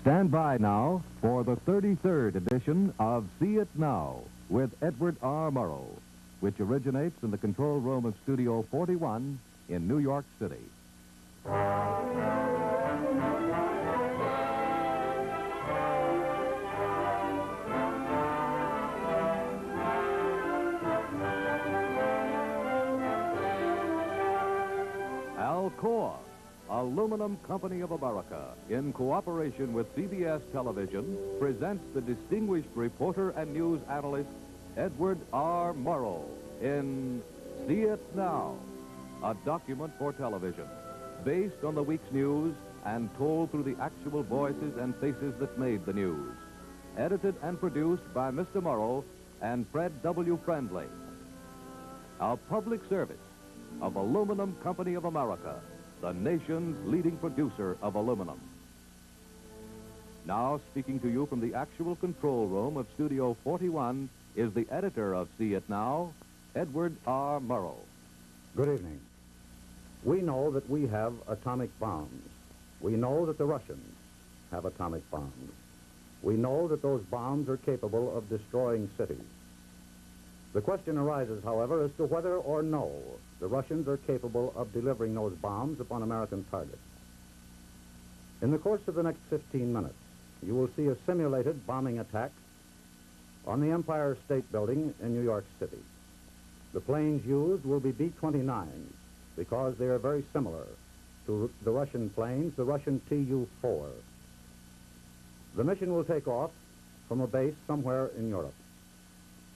Stand by now for the 33rd edition of See It Now with Edward R. Murrow, which originates in the control room of Studio 41 in New York City. Alcoa, Aluminum Company of America, in cooperation with CBS Television, presents the distinguished reporter and news analyst Edward R. Murrow in See It Now, a document for television, based on the week's news and told through the actual voices and faces that made the news. Edited and produced by Mr. Murrow and Fred W. Friendly. A public service of Aluminum Company of America, the nation's leading producer of aluminum. Now, speaking to you from the actual control room of Studio 41 is the editor of See It Now, Edward R. Murrow. Good evening. We know that we have atomic bombs. We know that the Russians have atomic bombs. We know that those bombs are capable of destroying cities. The question arises, however, as to whether or no the Russians are capable of delivering those bombs upon American targets. In the course of the next 15 minutes, you will see a simulated bombing attack on the Empire State Building in New York City. The planes used will be B-29s because they are very similar to the Russian planes, the Russian Tu-4. The mission will take off from a base somewhere in Europe.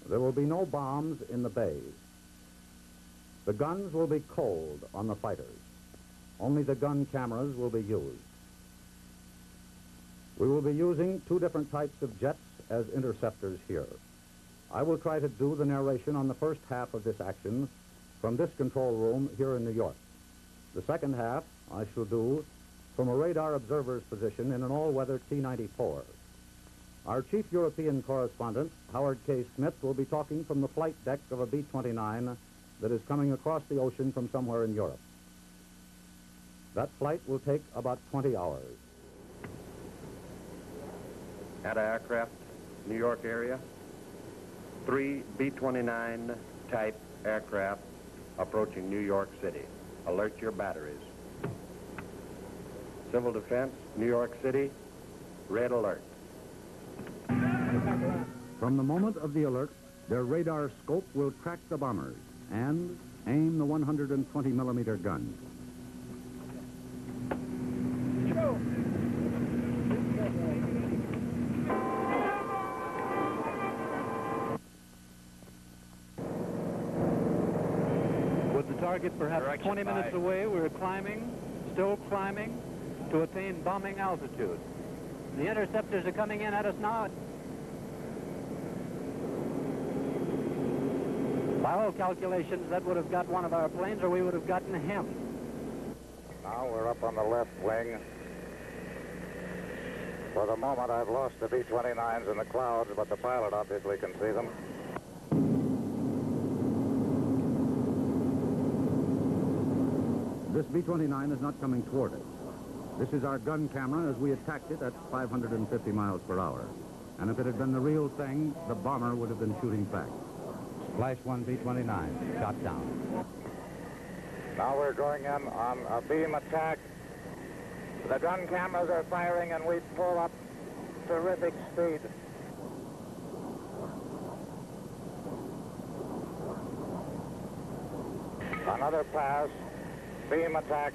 There will be no bombs in the bays. The guns will be cold on the fighters. Only the gun cameras will be used. We will be using two different types of jets as interceptors here. I will try to do the narration on the first half of this action from this control room here in New York. The second half I shall do from a radar observer's position in an all-weather T-94. Our chief European correspondent, Howard K. Smith, will be talking from the flight deck of a B-29 that is coming across the ocean from somewhere in Europe. That flight will take about 20 hours. Anti-aircraft, New York area. 3 B-29 type aircraft approaching New York City. Alert your batteries. Civil Defense, New York City, red alert. From the moment of the alert, their radar scope will track the bombers and aim the 120-millimeter gun. With the target perhaps 20 minutes away, we're climbing, still climbing, to attain bombing altitude. The interceptors are coming in at us now. By all calculations, that would have got one of our planes, or we would have gotten him. Now we're up on the left wing. For the moment, I've lost the B-29s in the clouds, but the pilot obviously can see them. This B-29 is not coming toward us. This is our gun camera as we attacked it at 550 miles per hour. And if it had been the real thing, the bomber would have been shooting back. Flash 1 B-29, shot down. Now we're going in on a beam attack. The gun cameras are firing and we pull up terrific speed. Another pass, beam attack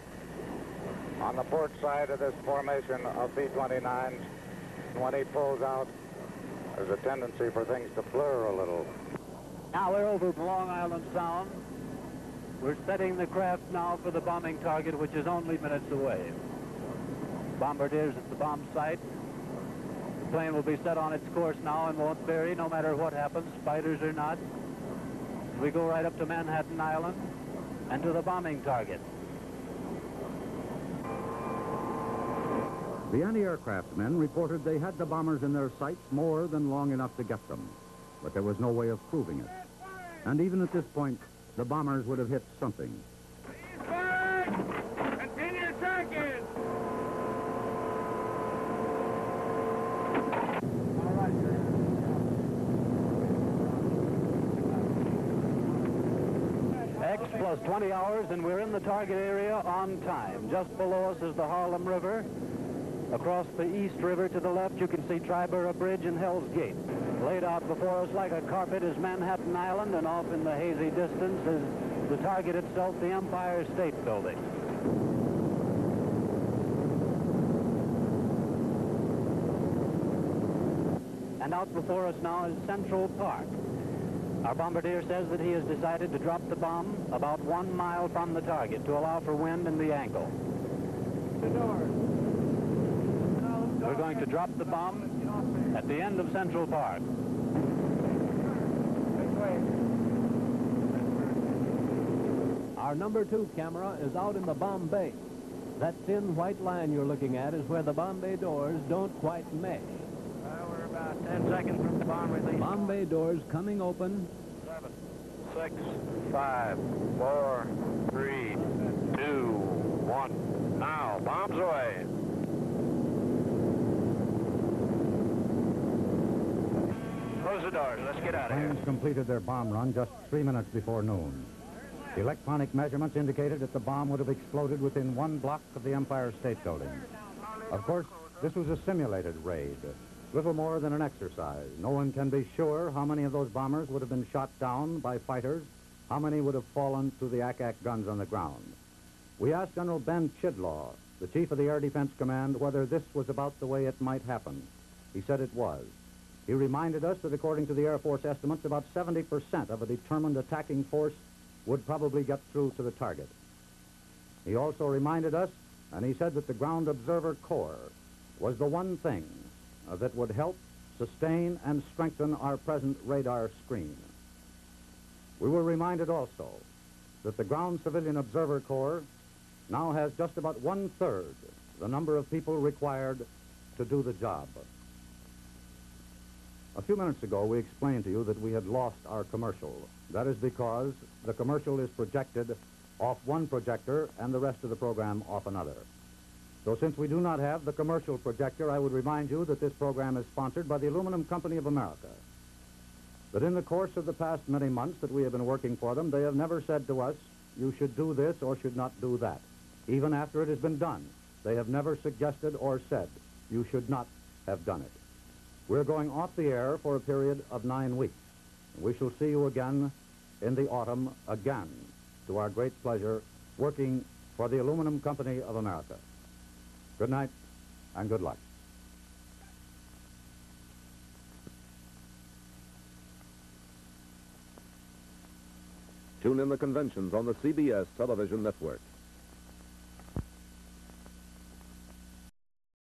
on the port side of this formation of B-29s. When he pulls out, there's a tendency for things to blur a little. Now we're over Long Island Sound. We're setting the craft now for the bombing target, which is only minutes away. Bombardiers at the bomb site. The plane will be set on its course now and won't vary no matter what happens, fighters or not. We go right up to Manhattan Island and to the bombing target. The anti-aircraft men reported they had the bombers in their sights more than long enough to get them. But there was no way of proving it. And even at this point, the bombers would have hit something. Continue attacking! us 20 hours, and we're in the target area on time. Just below us is the Harlem River. Across the East River to the left, you can see Triborough Bridge and Hell's Gate. Laid out before us like a carpet is Manhattan Island, and off in the hazy distance is the target itself, the Empire State Building. And out before us now is Central Park. Our bombardier says that he has decided to drop the bomb about 1 mile from the target to allow for wind in the angle. We're going to drop the bomb at the end of Central Park. Our number 2 camera is out in the bomb bay. That thin white line you're looking at is where the bomb bay doors don't quite mesh. We're about 10 seconds from the bomb release. Bomb bay doors coming open. 7, 6, 5, 4, 3, 2, 1. Now, bombs away. Close the doors. Let's get out of here. Planes completed their bomb run just 3 minutes before noon. Electronic measurements indicated that the bomb would have exploded within 1 block of the Empire State Building. Of course, this was a simulated raid, little more than an exercise. No one can be sure how many of those bombers would have been shot down by fighters, how many would have fallen to the ack-ack guns on the ground. We asked General Ben Chidlaw, the chief of the Air Defense Command, whether this was about the way it might happen. He said it was. He reminded us that according to the Air Force estimates, about 70% of a determined attacking force would probably get through to the target. He also reminded us, and he said that the Ground Observer Corps was the one thing that would help sustain and strengthen our present radar screen. We were reminded also that the Ground Civilian Observer Corps now has just about 1/3 the number of people required to do the job. A few minutes ago, we explained to you that we had lost our commercial. That is because the commercial is projected off one projector and the rest of the program off another. So since we do not have the commercial projector, I would remind you that this program is sponsored by the Aluminum Company of America. That in the course of the past many months that we have been working for them, they have never said to us, you should do this or should not do that. Even after it has been done, they have never suggested or said you should not have done it. We're going off the air for a period of 9 weeks. We shall see you again in the autumn, again, to our great pleasure, working for the Aluminum Company of America. Good night and good luck. Tune in the conventions on the CBS television network.